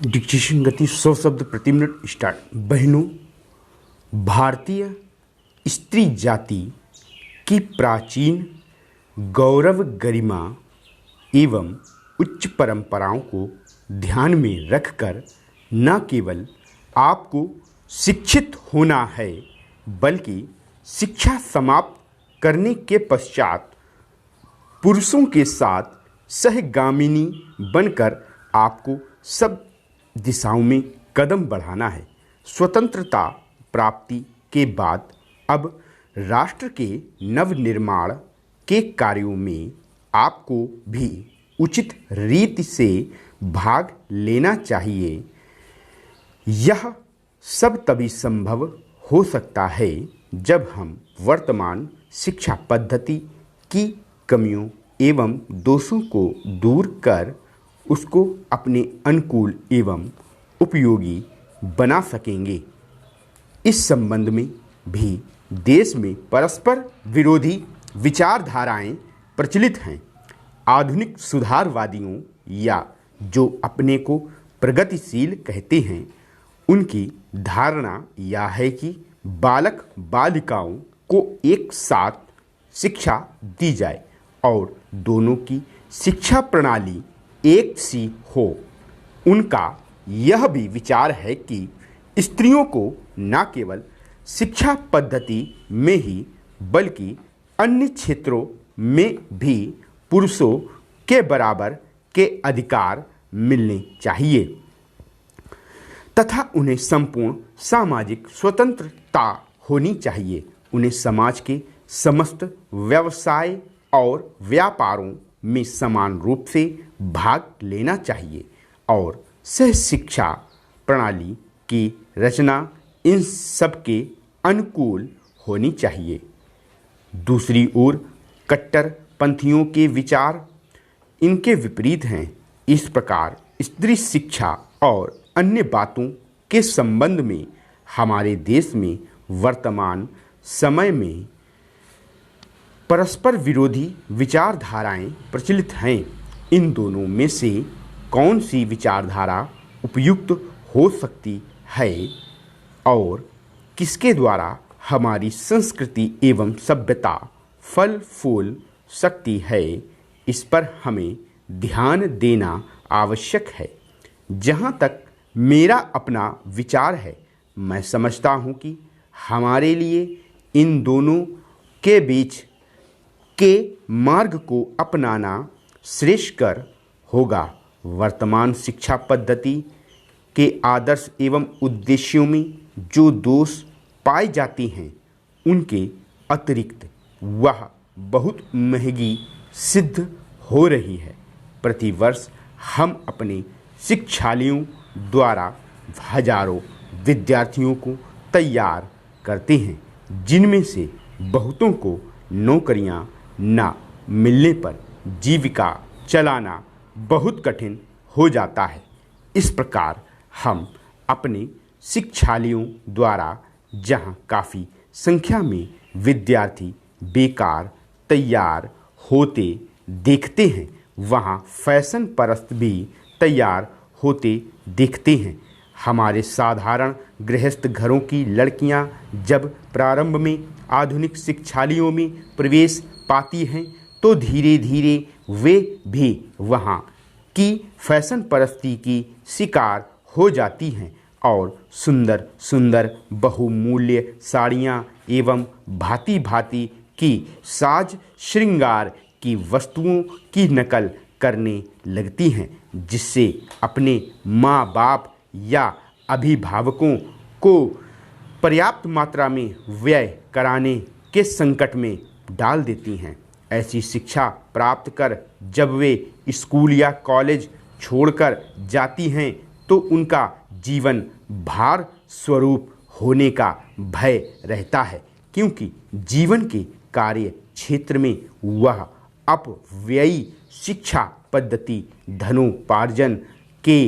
Dictation गति 100 शब्द प्रति मिनट स्टार्ट। बहनों, भारतीय स्त्री जाति की प्राचीन गौरव, गरिमा एवं उच्च परंपराओं को ध्यान में रखकर न केवल आपको शिक्षित होना है, बल्कि शिक्षा समाप्त करने के पश्चात पुरुषों के साथ सहगामिनी बनकर आपको सब दिशाओं में कदम बढ़ाना है। स्वतंत्रता प्राप्ति के बाद अब राष्ट्र के नवनिर्माण के कार्यों में आपको भी उचित रीति से भाग लेना चाहिए। यह सब तभी संभव हो सकता है जब हम वर्तमान शिक्षा पद्धति की कमियों एवं दोषों को दूर कर उसको अपने अनुकूल एवं उपयोगी बना सकेंगे। इस संबंध में भी देश में परस्पर विरोधी विचारधाराएं प्रचलित हैं। आधुनिक सुधारवादियों या जो अपने को प्रगतिशील कहते हैं, उनकी धारणा यह है कि बालक बालिकाओं को एक साथ शिक्षा दी जाए और दोनों की शिक्षा प्रणाली एक सी हो। उनका यह भी विचार है कि स्त्रियों को न केवल शिक्षा पद्धति में ही बल्कि अन्य क्षेत्रों में भी पुरुषों के बराबर के अधिकार मिलने चाहिए तथा उन्हें संपूर्ण सामाजिक स्वतंत्रता होनी चाहिए। उन्हें समाज के समस्त व्यवसाय और व्यापारों में समान रूप से भाग लेना चाहिए और सह शिक्षा प्रणाली की रचना इन सब के अनुकूल होनी चाहिए। दूसरी ओर कट्टरपंथियों के विचार इनके विपरीत हैं। इस प्रकार स्त्री शिक्षा और अन्य बातों के संबंध में हमारे देश में वर्तमान समय में परस्पर विरोधी विचारधाराएं प्रचलित हैं। इन दोनों में से कौन सी विचारधारा उपयुक्त हो सकती है और किसके द्वारा हमारी संस्कृति एवं सभ्यता फल फूल सकती है, इस पर हमें ध्यान देना आवश्यक है। जहाँ तक मेरा अपना विचार है, मैं समझता हूँ कि हमारे लिए इन दोनों के बीच के मार्ग को अपनाना श्रेयस्कर होगा। वर्तमान शिक्षा पद्धति के आदर्श एवं उद्देश्यों में जो दोष पाए जाते हैं, उनके अतिरिक्त वह बहुत महंगी सिद्ध हो रही है। प्रतिवर्ष हम अपने शिक्षालयों द्वारा हजारों विद्यार्थियों को तैयार करते हैं, जिनमें से बहुतों को नौकरियां न मिलने पर जीविका चलाना बहुत कठिन हो जाता है। इस प्रकार हम अपने शिक्षालयों द्वारा जहां काफ़ी संख्या में विद्यार्थी बेकार तैयार होते देखते हैं, वहां फैशन परस्त भी तैयार होते देखते हैं। हमारे साधारण गृहस्थ घरों की लड़कियां जब प्रारंभ में आधुनिक शिक्षालयों में प्रवेश पाती हैं, तो धीरे धीरे वे भी वहाँ की फैशन परस्ती की शिकार हो जाती हैं और सुंदर सुंदर बहुमूल्य साड़ियाँ एवं भांति भांति की साज श्रृंगार की वस्तुओं की नकल करने लगती हैं, जिससे अपने माँ बाप या अभिभावकों को पर्याप्त मात्रा में व्यय कराने के संकट में डाल देती हैं। ऐसी शिक्षा प्राप्त कर जब वे स्कूल या कॉलेज छोड़कर जाती हैं, तो उनका जीवन भार स्वरूप होने का भय रहता है, क्योंकि जीवन के कार्य क्षेत्र में वह अपव्ययी शिक्षा पद्धति धनोपार्जन के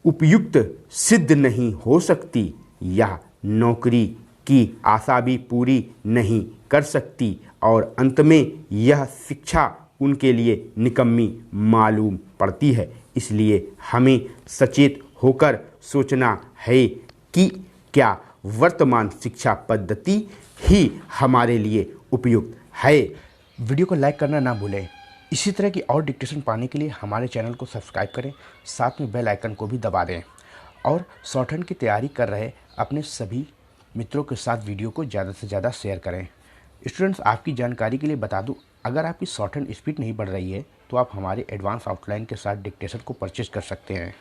उपयुक्त सिद्ध नहीं हो सकती। यह नौकरी की आशा भी पूरी नहीं कर सकती और अंत में यह शिक्षा उनके लिए निकम्मी मालूम पड़ती है। इसलिए हमें सचेत होकर सोचना है कि क्या वर्तमान शिक्षा पद्धति ही हमारे लिए उपयुक्त है। वीडियो को लाइक करना ना भूलें। इसी तरह की और डिक्टेशन पाने के लिए हमारे चैनल को सब्सक्राइब करें, साथ में बेल आइकन को भी दबा दें और शॉर्टहैंड की तैयारी कर रहे अपने सभी मित्रों के साथ वीडियो को ज़्यादा से ज़्यादा शेयर करें। स्टूडेंट्स, आपकी जानकारी के लिए बता दूं, अगर आपकी शॉर्टहैंड स्पीड नहीं बढ़ रही है तो आप हमारे एडवांस आउटलाइन के साथ डिक्टेशन को परचेज कर सकते हैं।